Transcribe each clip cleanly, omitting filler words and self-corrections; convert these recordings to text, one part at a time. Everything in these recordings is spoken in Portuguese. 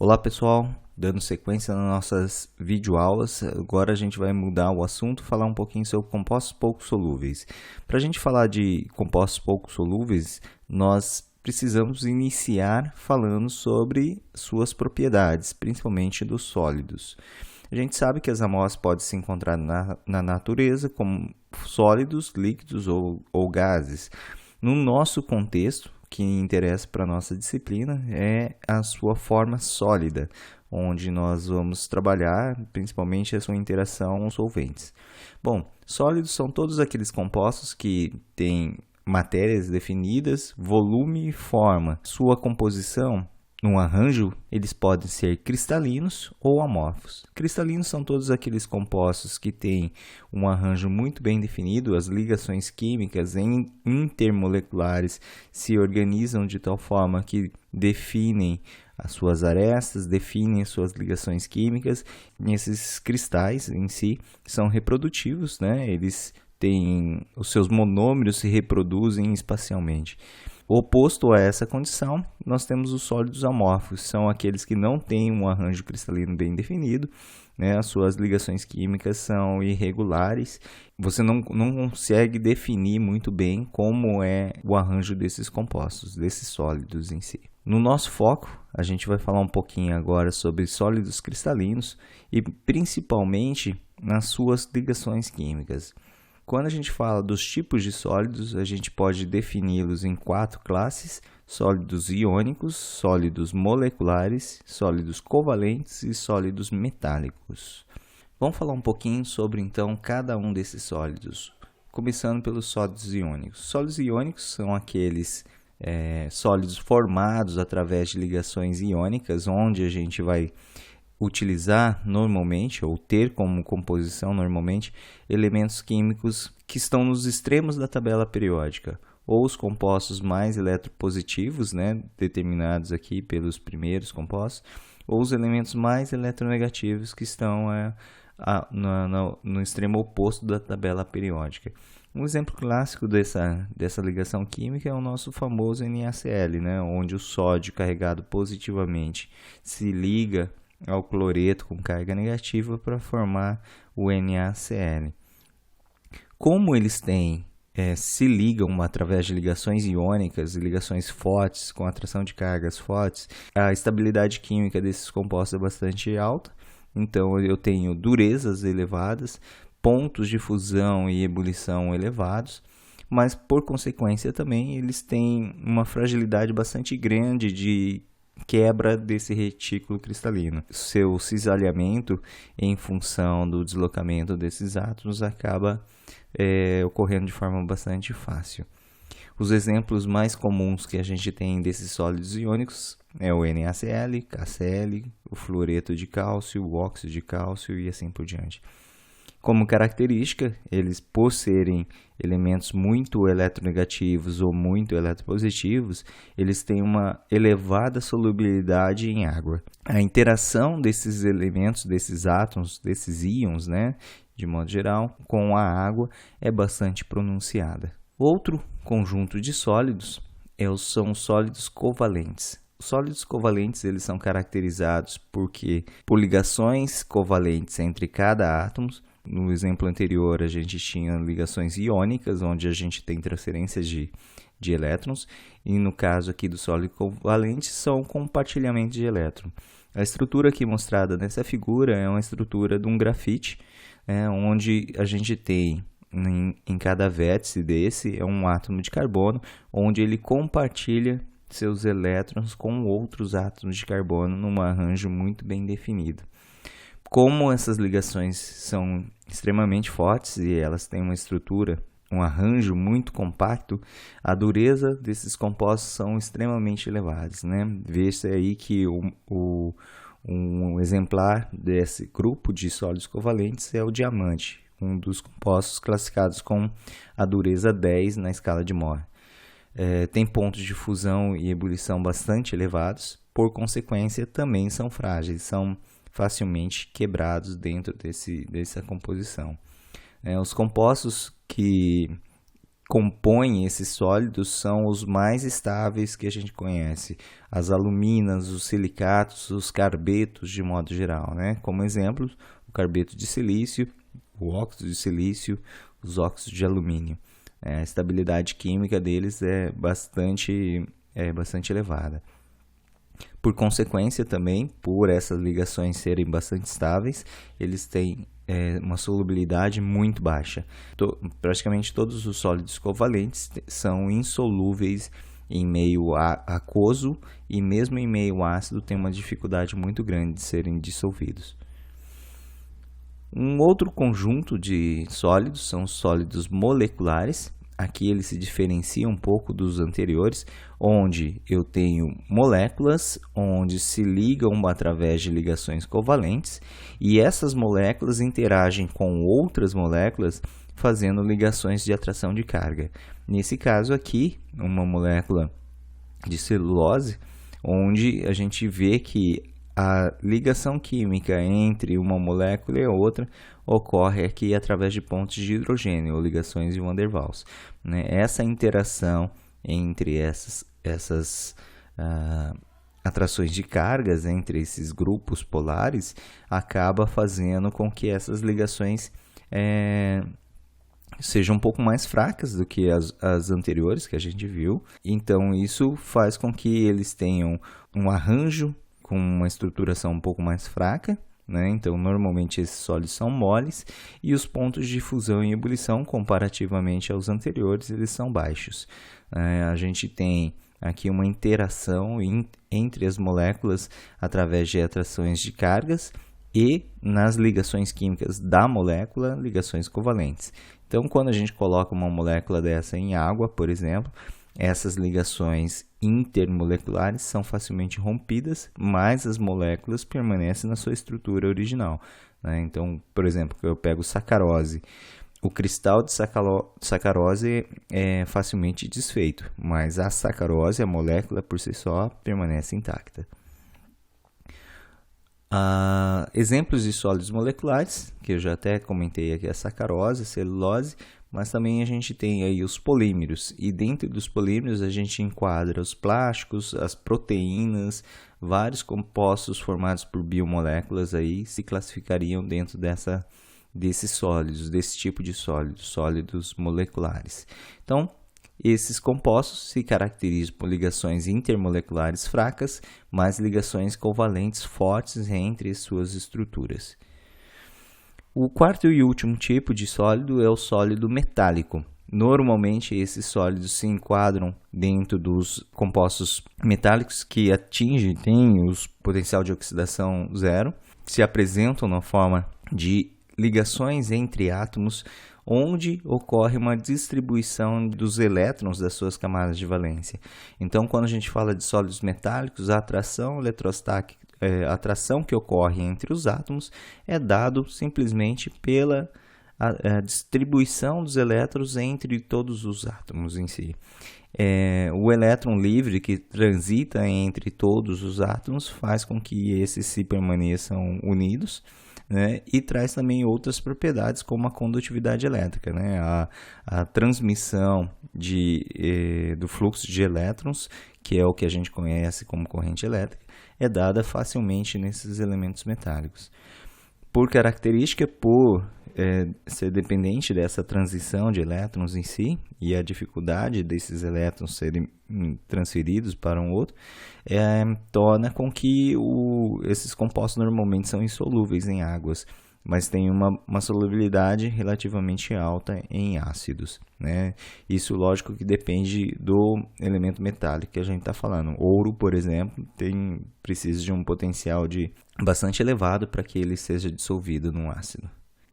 Olá pessoal, dando sequência nas nossas videoaulas, agora a gente vai mudar o assunto, falar um pouquinho sobre compostos pouco solúveis. Para a gente falar de compostos pouco solúveis, nós precisamos iniciar falando sobre suas propriedades, principalmente dos sólidos. A gente sabe que as amostras podem se encontrar na natureza como sólidos, líquidos ou gases. No nosso contexto, o que interessa para a nossa disciplina é a sua forma sólida, onde nós vamos trabalhar principalmente a sua interação com solventes. Bom, sólidos são todos aqueles compostos que têm matérias definidas, volume e forma. Sua composição, num arranjo, eles podem ser cristalinos ou amorfos. Cristalinos são todos aqueles compostos que têm um arranjo muito bem definido, as ligações químicas intermoleculares se organizam de tal forma que definem as suas arestas, definem as suas ligações químicas. E esses cristais em si são reprodutivos, né? Eles têm os seus monômeros se reproduzem espacialmente. Oposto a essa condição, nós temos os sólidos amorfos, são aqueles que não têm um arranjo cristalino bem definido, né? As suas ligações químicas são irregulares, você não consegue definir muito bem como é o arranjo desses compostos, desses sólidos em si. No nosso foco, a gente vai falar um pouquinho agora sobre sólidos cristalinos e principalmente nas suas ligações químicas. Quando a gente fala dos tipos de sólidos, a gente pode defini-los em 4 classes: sólidos iônicos, sólidos moleculares, sólidos covalentes e sólidos metálicos. Vamos falar um pouquinho sobre então cada um desses sólidos, começando pelos sólidos iônicos. Sólidos iônicos são aqueles sólidos formados através de ligações iônicas, onde a gente vai utilizar normalmente, ou ter como composição normalmente, elementos químicos que estão nos extremos da tabela periódica, ou os compostos mais eletropositivos, né, determinados aqui pelos primeiros compostos, ou os elementos mais eletronegativos que estão no extremo oposto da tabela periódica. Um exemplo clássico dessa ligação química é o nosso famoso NaCl, né, onde o sódio carregado positivamente se liga ao cloreto com carga negativa para formar o NaCl. Como eles se ligam através de ligações iônicas e ligações fortes, com atração de cargas fortes, a estabilidade química desses compostos é bastante alta, então eu tenho durezas elevadas, pontos de fusão e ebulição elevados, mas por consequência também eles têm uma fragilidade bastante grande de quebra desse retículo cristalino. Seu cisalhamento em função do deslocamento desses átomos acaba ocorrendo de forma bastante fácil. Os exemplos mais comuns que a gente tem desses sólidos iônicos é o NaCl, KCl, o fluoreto de cálcio, o óxido de cálcio e assim por diante. Como característica, eles, por serem elementos muito eletronegativos ou muito eletropositivos, eles têm uma elevada solubilidade em água. A interação desses elementos, desses átomos, desses íons, né, de modo geral, com a água é bastante pronunciada. Outro conjunto de sólidos são os sólidos covalentes. Os sólidos covalentes eles são caracterizados por ligações covalentes entre cada átomo. No exemplo anterior, a gente tinha ligações iônicas, onde a gente tem transferência de elétrons, e no caso aqui do sólido covalente, são compartilhamento de elétron. A estrutura aqui mostrada nessa figura é uma estrutura de um grafite, onde a gente tem em cada vértice desse um átomo de carbono, onde ele compartilha seus elétrons com outros átomos de carbono num arranjo muito bem definido. Como essas ligações são extremamente fortes e elas têm uma estrutura, um arranjo muito compacto, a dureza desses compostos são extremamente elevadas, né? Vê-se aí que um exemplar desse grupo de sólidos covalentes é o diamante, um dos compostos classificados com a dureza 10 na escala de Mohs. Tem pontos de fusão e ebulição bastante elevados, por consequência também são frágeis, são facilmente quebrados dentro dessa composição. Os compostos compõem esses sólidos são os mais estáveis que a gente conhece. As aluminas, os silicatos, os carbetos de modo geral, né? Como exemplo, o carbeto de silício, o óxido de silício, os óxidos de alumínio. A estabilidade química deles é bastante elevada. Por consequência também, por essas ligações serem bastante estáveis, eles têm uma solubilidade muito baixa. Praticamente todos os sólidos covalentes são insolúveis em meio aquoso e mesmo em meio ácido tem uma dificuldade muito grande de serem dissolvidos. Um outro conjunto de sólidos são os sólidos moleculares. Aqui ele se diferencia um pouco dos anteriores, onde eu tenho moléculas onde se ligam através de ligações covalentes e essas moléculas interagem com outras moléculas fazendo ligações de atração de carga. Nesse caso aqui, uma molécula de celulose, onde a gente vê que a ligação química entre uma molécula e outra ocorre aqui através de pontos de hidrogênio, ou ligações de Van der Waals. Essa interação entre essas atrações de cargas entre esses grupos polares acaba fazendo com que essas ligações sejam um pouco mais fracas do que as anteriores que a gente viu. Então isso faz com que eles tenham um arranjo com uma estruturação um pouco mais fraca, né? Então, normalmente esses sólidos são moles e os pontos de fusão e ebulição, comparativamente aos anteriores, eles são baixos. A gente tem aqui uma interação entre as moléculas através de atrações de cargas e nas ligações químicas da molécula, ligações covalentes. Então, quando a gente coloca uma molécula dessa em água, por exemplo, essas ligações intermoleculares são facilmente rompidas, mas as moléculas permanecem na sua estrutura original, né? Então, por exemplo, eu pego sacarose. O cristal de sacarose é facilmente desfeito, mas a sacarose, a molécula por si só, permanece intacta. Exemplos de sólidos moleculares, que eu já até comentei aqui, a sacarose, a celulose, mas também a gente tem aí os polímeros, e dentro dos polímeros a gente enquadra os plásticos, as proteínas, vários compostos formados por biomoléculas aí se classificariam dentro desses sólidos, desse tipo de sólidos moleculares. Então, esses compostos se caracterizam por ligações intermoleculares fracas, mas ligações covalentes fortes entre suas estruturas. O quarto e último tipo de sólido é o sólido metálico. Normalmente, esses sólidos se enquadram dentro dos compostos metálicos que têm o potencial de oxidação zero, se apresentam na forma de ligações entre átomos, onde ocorre uma distribuição dos elétrons das suas camadas de valência. Então, quando a gente fala de sólidos metálicos, a atração eletrostática, a atração que ocorre entre os átomos é dado simplesmente pela a distribuição dos elétrons entre todos os átomos em si. O elétron livre que transita entre todos os átomos faz com que esses se permaneçam unidos, né? E traz também outras propriedades como a condutividade elétrica, né? A transmissão do fluxo de elétrons, que é o que a gente conhece como corrente elétrica, é dada facilmente nesses elementos metálicos. Por característica, ser dependente dessa transição de elétrons em si e a dificuldade desses elétrons serem transferidos para um outro, torna com que esses compostos normalmente são insolúveis em águas, mas têm uma solubilidade relativamente alta em ácidos, né? Isso, lógico, que depende do elemento metálico que a gente está falando. Ouro, por exemplo, precisa de um potencial bastante elevado para que ele seja dissolvido num ácido.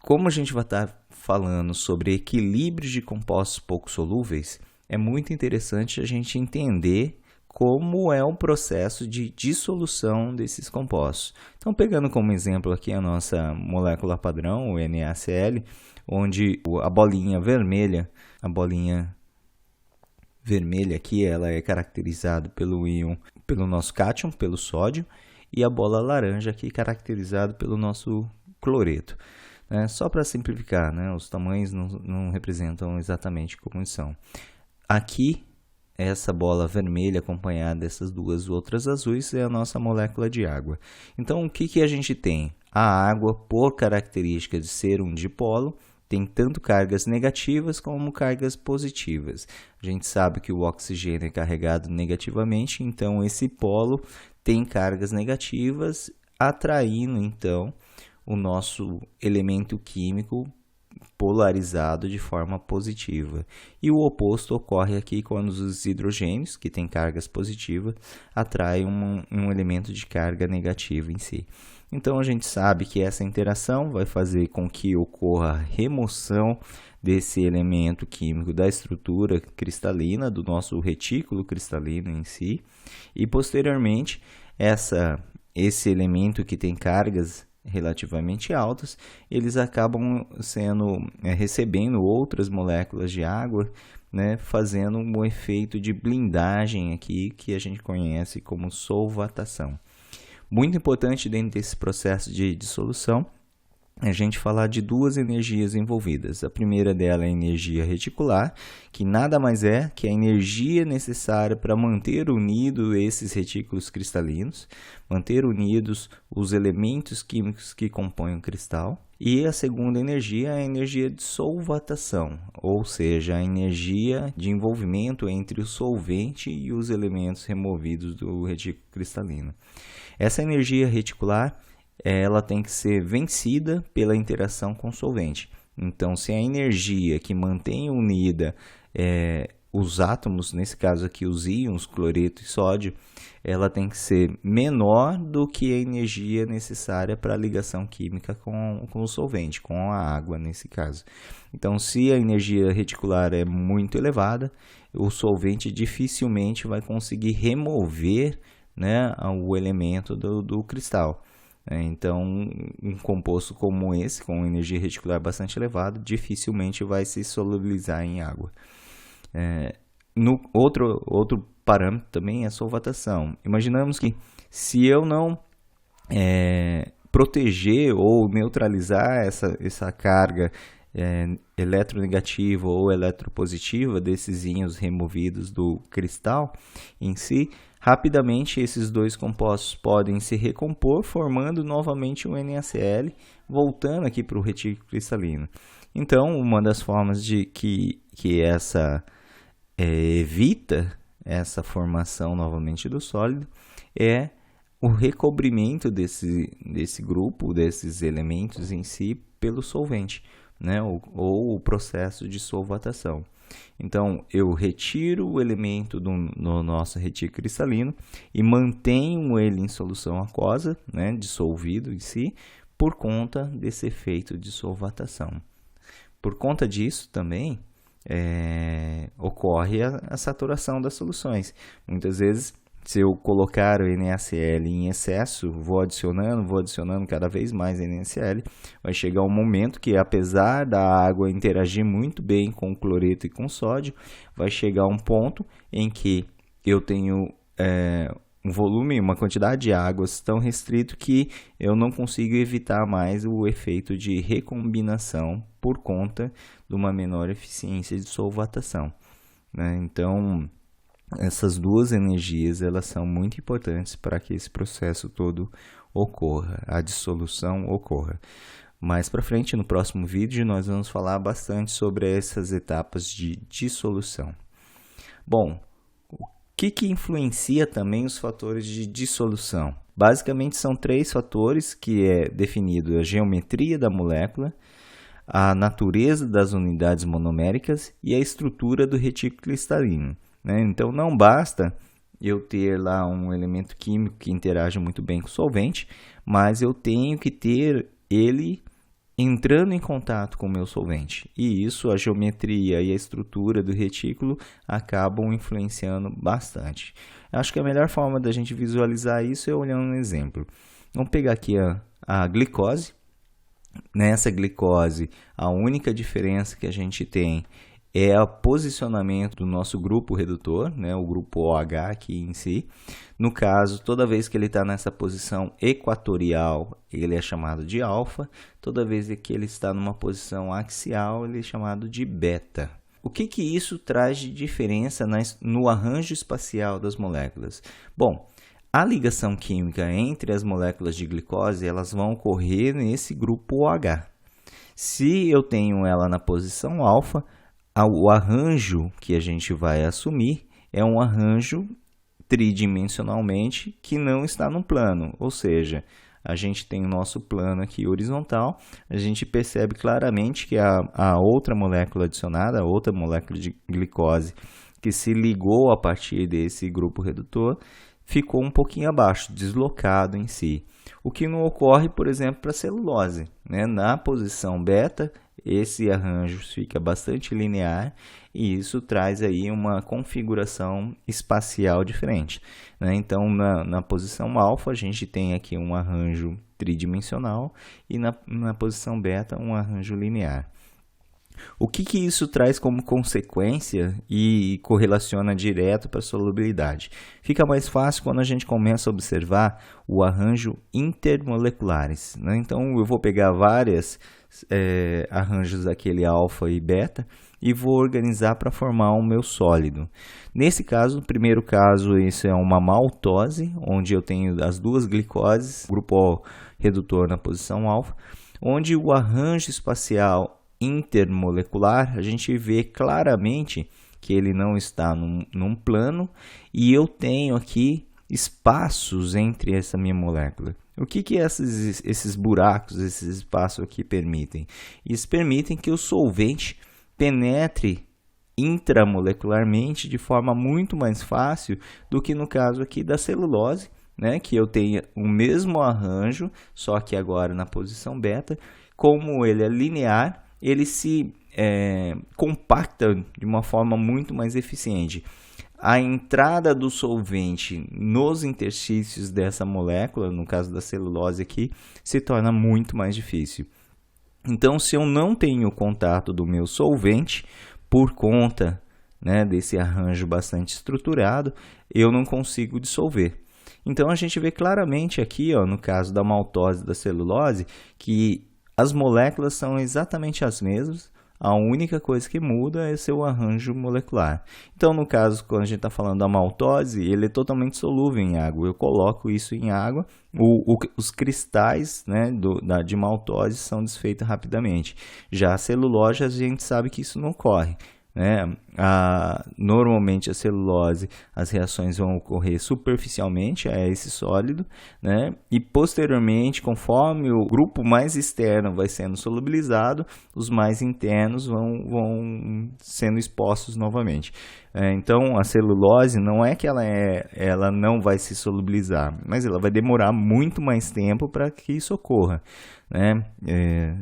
Como a gente vai estar falando sobre equilíbrios de compostos pouco solúveis, é muito interessante a gente entender como é o processo de dissolução desses compostos. Então, pegando como exemplo aqui a nossa molécula padrão, o NaCl, onde a bolinha vermelha aqui, ela é caracterizada pelo nosso cátion, pelo sódio, e a bola laranja aqui caracterizada pelo nosso cloreto. né? Só para simplificar, né? Os tamanhos não representam exatamente como são. Aqui, essa bola vermelha acompanhada dessas duas outras azuis é a nossa molécula de água. Então, o que a gente tem? A água, por característica de ser um dipolo, tem tanto cargas negativas como cargas positivas. A gente sabe que o oxigênio é carregado negativamente, então esse polo tem cargas negativas, atraindo então o nosso elemento químico polarizado de forma positiva. E o oposto ocorre aqui quando os hidrogênios, que têm cargas positivas, atraem um elemento de carga negativa em si. Então a gente sabe que essa interação vai fazer com que ocorra a remoção desse elemento químico da estrutura cristalina, do nosso retículo cristalino em si, e posteriormente esse elemento que tem cargas relativamente altas, eles acabam recebendo outras moléculas de água, né, fazendo um efeito de blindagem aqui que a gente conhece como solvatação. Muito importante dentro desse processo de dissolução a gente falar de duas energias envolvidas. A primeira dela é a energia reticular, que nada mais é que a energia necessária para manter unidos esses retículos cristalinos, manter unidos os elementos químicos que compõem o cristal. E a segunda energia é a energia de solvatação, ou seja, a energia de envolvimento entre o solvente e os elementos removidos do retículo cristalino. Essa energia reticular ela tem que ser vencida pela interação com o solvente. Então, se a energia que mantém unida os átomos, nesse caso aqui os íons, cloreto e sódio, ela tem que ser menor do que a energia necessária para a ligação química com o solvente, com a água nesse caso. Então, se a energia reticular é muito elevada, o solvente dificilmente vai conseguir remover, né, o elemento do cristal. Então, um composto como esse, com energia reticular bastante elevada, dificilmente vai se solubilizar em água. Outro parâmetro também é a solvatação. Imaginamos que se eu não proteger ou neutralizar essa carga eletronegativa ou eletropositiva desses íons removidos do cristal em si, rapidamente esses dois compostos podem se recompor, formando novamente um NaCl, voltando aqui para o retículo cristalino. Então, uma das formas de que essa evita essa formação novamente do sólido é o recobrimento desse grupo, desses elementos em si, pelo solvente, né? ou o processo de solvatação. Então, eu retiro o elemento no nosso retículo cristalino e mantenho ele em solução aquosa, né, dissolvido em si, por conta desse efeito de solvatação. Por conta disso também ocorre a saturação das soluções. Muitas vezes, se eu colocar o NaCl em excesso, vou adicionando cada vez mais NaCl, vai chegar um momento que, apesar da água interagir muito bem com o cloreto e com o sódio, vai chegar um ponto em que eu tenho um volume, uma quantidade de águas tão restrito que eu não consigo evitar mais o efeito de recombinação por conta de uma menor eficiência de solvatação, né? Então, essas duas energias elas são muito importantes para que esse processo todo ocorra, a dissolução ocorra. Mais para frente, no próximo vídeo, nós vamos falar bastante sobre essas etapas de dissolução. Bom, o que influencia também os fatores de dissolução? Basicamente são 3 fatores que é definido a geometria da molécula, a natureza das unidades monoméricas e a estrutura do retículo cristalino. Então, não basta eu ter lá um elemento químico que interage muito bem com o solvente, mas eu tenho que ter ele entrando em contato com o meu solvente. E isso, a geometria e a estrutura do retículo acabam influenciando bastante. Acho que a melhor forma da gente visualizar isso é olhando um exemplo. Vamos pegar aqui a glicose. Nessa glicose, a única diferença que a gente tem é o posicionamento do nosso grupo redutor, né, o grupo OH aqui em si. No caso, toda vez que ele está nessa posição equatorial, ele é chamado de alfa. Toda vez que ele está numa posição axial, ele é chamado de beta. O que isso traz de diferença no arranjo espacial das moléculas? Bom, a ligação química entre as moléculas de glicose, elas vão ocorrer nesse grupo OH. Se eu tenho ela na posição alfa, o arranjo que a gente vai assumir é um arranjo tridimensionalmente que não está no plano, ou seja, a gente tem o nosso plano aqui horizontal, a gente percebe claramente que a outra molécula adicionada, a outra molécula de glicose que se ligou a partir desse grupo redutor, ficou um pouquinho abaixo, deslocado em si. O que não ocorre, por exemplo, para a celulose, né? Na posição beta, esse arranjo fica bastante linear e isso traz aí uma configuração espacial diferente, né? Então, na posição alfa, a gente tem aqui um arranjo tridimensional e na posição beta, um arranjo linear. O que isso traz como consequência e correlaciona direto para a solubilidade? Fica mais fácil quando a gente começa a observar o arranjo intermoleculares, né? Então, eu vou pegar vários arranjos daquele alfa e beta e vou organizar para formar o meu sólido. Nesse caso, no primeiro caso, isso é uma maltose, onde eu tenho as duas glicoses, grupo O redutor na posição alfa, onde o arranjo espacial intermolecular, a gente vê claramente que ele não está num plano e eu tenho aqui espaços entre essa minha molécula. O que esses buracos, esses espaços aqui permitem? Eles permitem que o solvente penetre intramolecularmente de forma muito mais fácil do que no caso aqui da celulose, né, que eu tenho o mesmo arranjo, só que agora na posição beta. Como ele é linear, ele se compacta de uma forma muito mais eficiente. A entrada do solvente nos interstícios dessa molécula, no caso da celulose aqui, se torna muito mais difícil. Então, se eu não tenho contato do meu solvente, por conta, né, desse arranjo bastante estruturado, eu não consigo dissolver. Então, a gente vê claramente aqui, ó, no caso da maltose e da celulose, que as moléculas são exatamente as mesmas, a única coisa que muda é seu arranjo molecular. Então, no caso, quando a gente está falando da maltose, ele é totalmente solúvel em água. Eu coloco isso em água, os cristais, né, de maltose são desfeitos rapidamente. Já a celulose, a gente sabe que isso não ocorre, né? Normalmente a celulose, as reações vão ocorrer superficialmente a esse sólido, né? E posteriormente, conforme o grupo mais externo vai sendo solubilizado, os mais internos vão sendo expostos novamente. Então, a celulose não é que ela não vai se solubilizar, mas ela vai demorar muito mais tempo para que isso ocorra, né?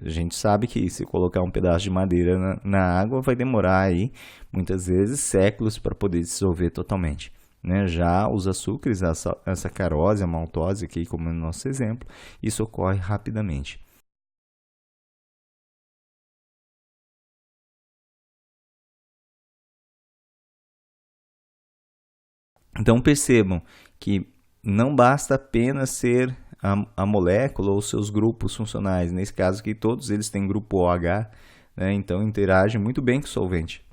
A gente sabe que se colocar um pedaço de madeira na água vai demorar aí, muitas vezes, séculos para poder dissolver totalmente, né? Já os açúcares, a sacarose, a maltose, aqui como no nosso exemplo, isso ocorre rapidamente. Então percebam que não basta apenas ser a molécula ou seus grupos funcionais. Nesse caso aqui, todos eles têm grupo OH, né? Então interagem muito bem com o solvente.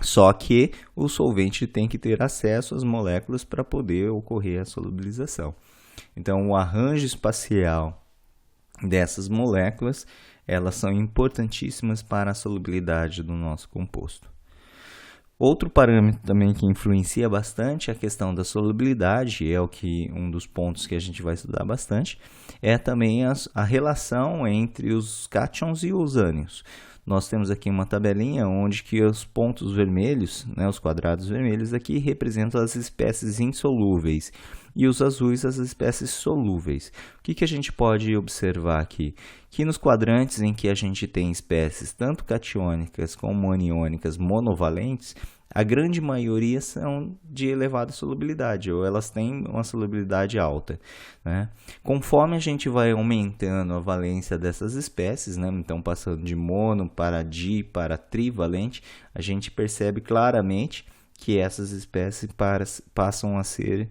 Só que o solvente tem que ter acesso às moléculas para poder ocorrer a solubilização. Então, o arranjo espacial dessas moléculas, elas são importantíssimas para a solubilidade do nosso composto. Outro parâmetro também que influencia bastante a questão da solubilidade, um dos pontos que a gente vai estudar bastante, é também a relação entre os cátions e os ânions. Nós temos aqui uma tabelinha onde que os pontos vermelhos, né, os quadrados vermelhos aqui, representam as espécies insolúveis e os azuis as espécies solúveis. O que a gente pode observar aqui? Que nos quadrantes em que a gente tem espécies tanto catiônicas como aniônicas monovalentes, a grande maioria são de elevada solubilidade, ou elas têm uma solubilidade alta, né? Conforme a gente vai aumentando a valência dessas espécies, né? Então passando de mono para di para trivalente, a gente percebe claramente que essas espécies passam a ser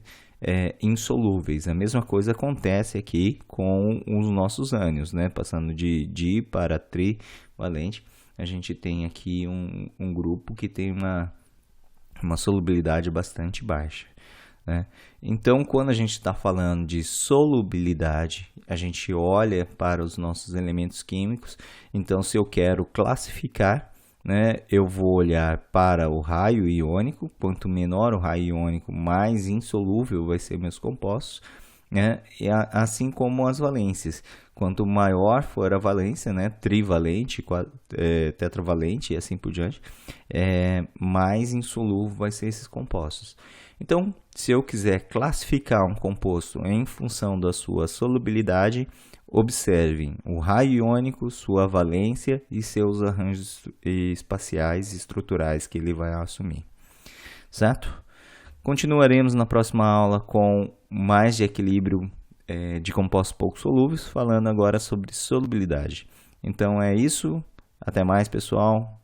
insolúveis. A mesma coisa acontece aqui com os nossos ânions, né? Passando de di para trivalente, a gente tem aqui um grupo que tem uma solubilidade bastante baixa, né? Então, quando a gente está falando de solubilidade, a gente olha para os nossos elementos químicos. Então, se eu quero classificar, né, eu vou olhar para o raio iônico. Quanto menor o raio iônico, mais insolúvel vai ser meus compostos, né? E assim como as valências. Quanto maior for a valência, né, trivalente, tetravalente e assim por diante, mais insolúvel vai ser esses compostos. Então, se eu quiser classificar um composto em função da sua solubilidade, observem o raio iônico, sua valência e seus arranjos espaciais e estruturais que ele vai assumir, certo? Continuaremos na próxima aula com mais de equilíbrio de compostos pouco solúveis, falando agora sobre solubilidade. Então é isso, até mais, pessoal.